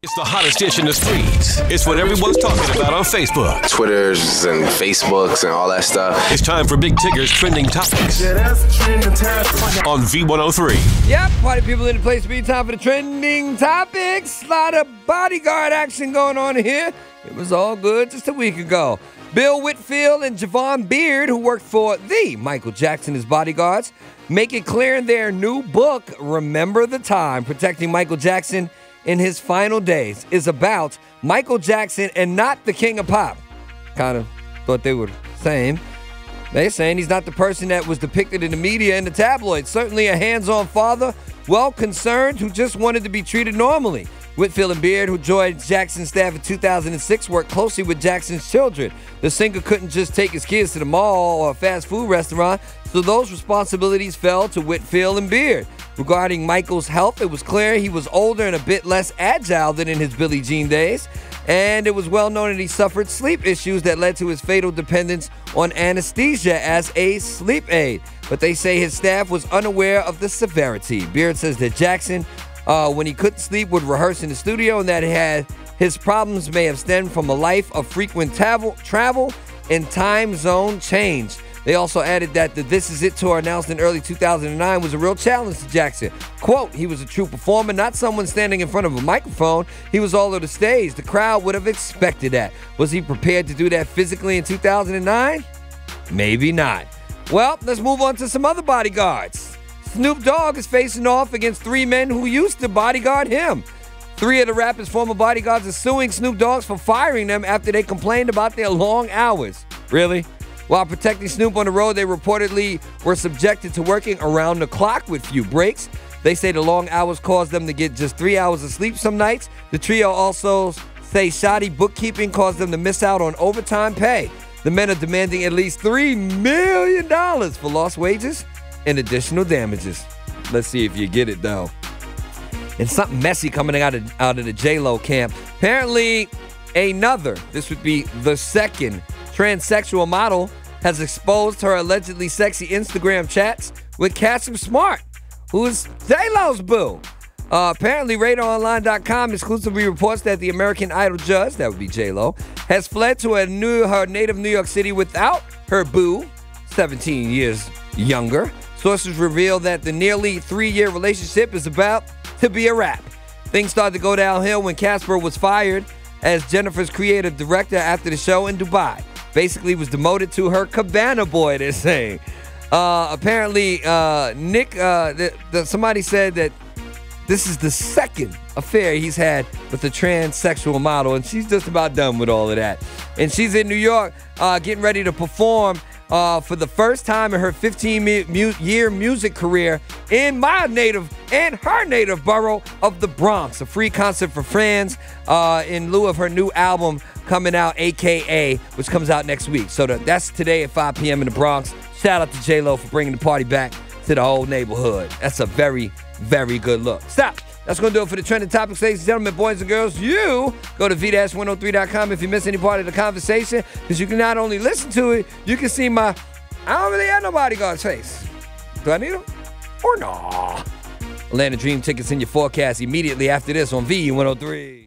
It's the hottest dish in the streets. It's what everyone's talking about on Facebook. Twitters and Facebooks and all that stuff. It's time for Big Tigger's Trending Topics on V103. Yep, party people in the place to be. Time for the Trending Topics. A lot of bodyguard action going on here. It was all good just a week ago. Bill Whitfield and Javon Beard, who worked for the Michael Jackson as bodyguards, make it clear in their new book, Remember the Time, Protecting Michael Jackson in His Final Days, is about Michael Jackson and not the King of Pop. Kind of thought they were saying. They're saying he's not the person that was depicted in the media and the tabloids. Certainly a hands-on father, well-concerned, who just wanted to be treated normally. Whitfield and Beard, who joined Jackson's staff in 2006, worked closely with Jackson's children. The singer couldn't just take his kids to the mall or a fast food restaurant, so those responsibilities fell to Whitfield and Beard. Regarding Michael's health, it was clear he was older and a bit less agile than in his Billie Jean days, and it was well known that he suffered sleep issues that led to his fatal dependence on anesthesia as a sleep aid. But they say his staff was unaware of the severity. Beard says that Jackson, when he couldn't sleep, would rehearse in the studio, and that his problems may have stemmed from a life of frequent travel and time zone change. They also added that the This Is It tour, announced in early 2009, was a real challenge to Jackson. Quote, he was a true performer, not someone standing in front of a microphone. He was all over the stage. The crowd would have expected that. Was he prepared to do that physically in 2009? Maybe not. Well, let's move on to some other bodyguards. Snoop Dogg is facing off against three men who used to bodyguard him. Three of the rapper's former bodyguards are suing Snoop Dogg for firing them after they complained about their long hours. Really? While protecting Snoop on the road, they reportedly were subjected to working around the clock with few breaks. They say the long hours caused them to get just 3 hours of sleep some nights. The trio also say shoddy bookkeeping caused them to miss out on overtime pay. The men are demanding at least $3 million for lost wages and additional damages. Let's see if you get it, though. And something messy coming out of the J-Lo camp. Apparently, this would be the second transsexual model, has exposed her allegedly sexy Instagram chats with Cassim Smart, who is J-Lo's boo. Apparently, RadarOnline.com exclusively reports that the American Idol judge, that would be J-Lo, has fled to her native New York City without her boo, 17 years younger. Sources reveal that the nearly 3-year relationship is about to be a wrap. Things started to go downhill when Casper was fired as Jennifer's creative director after the show in Dubai. Basically was demoted to her cabana boy, they're saying. Apparently, Nick, somebody said that this is the second affair he's had with a transsexual model, and she's just about done with all of that. And she's in New York getting ready to perform for the first time in her 15-year music career in my native and her native borough of the Bronx. A free concert for fans in lieu of her new album coming out, AKA, which comes out next week. So that's today at 5 p.m. in the Bronx. Shout out to J-Lo for bringing the party back to the whole neighborhood. That's a very, very good look. Stop. That's going to do it for the Trending Topics, ladies and gentlemen, boys and girls. You go to v-103.com if you miss any part of the conversation, because you can not only listen to it, you can see I don't really have no bodyguard's face. Do I need him? Or no? Atlanta Dream tickets in your forecast immediately after this on V103.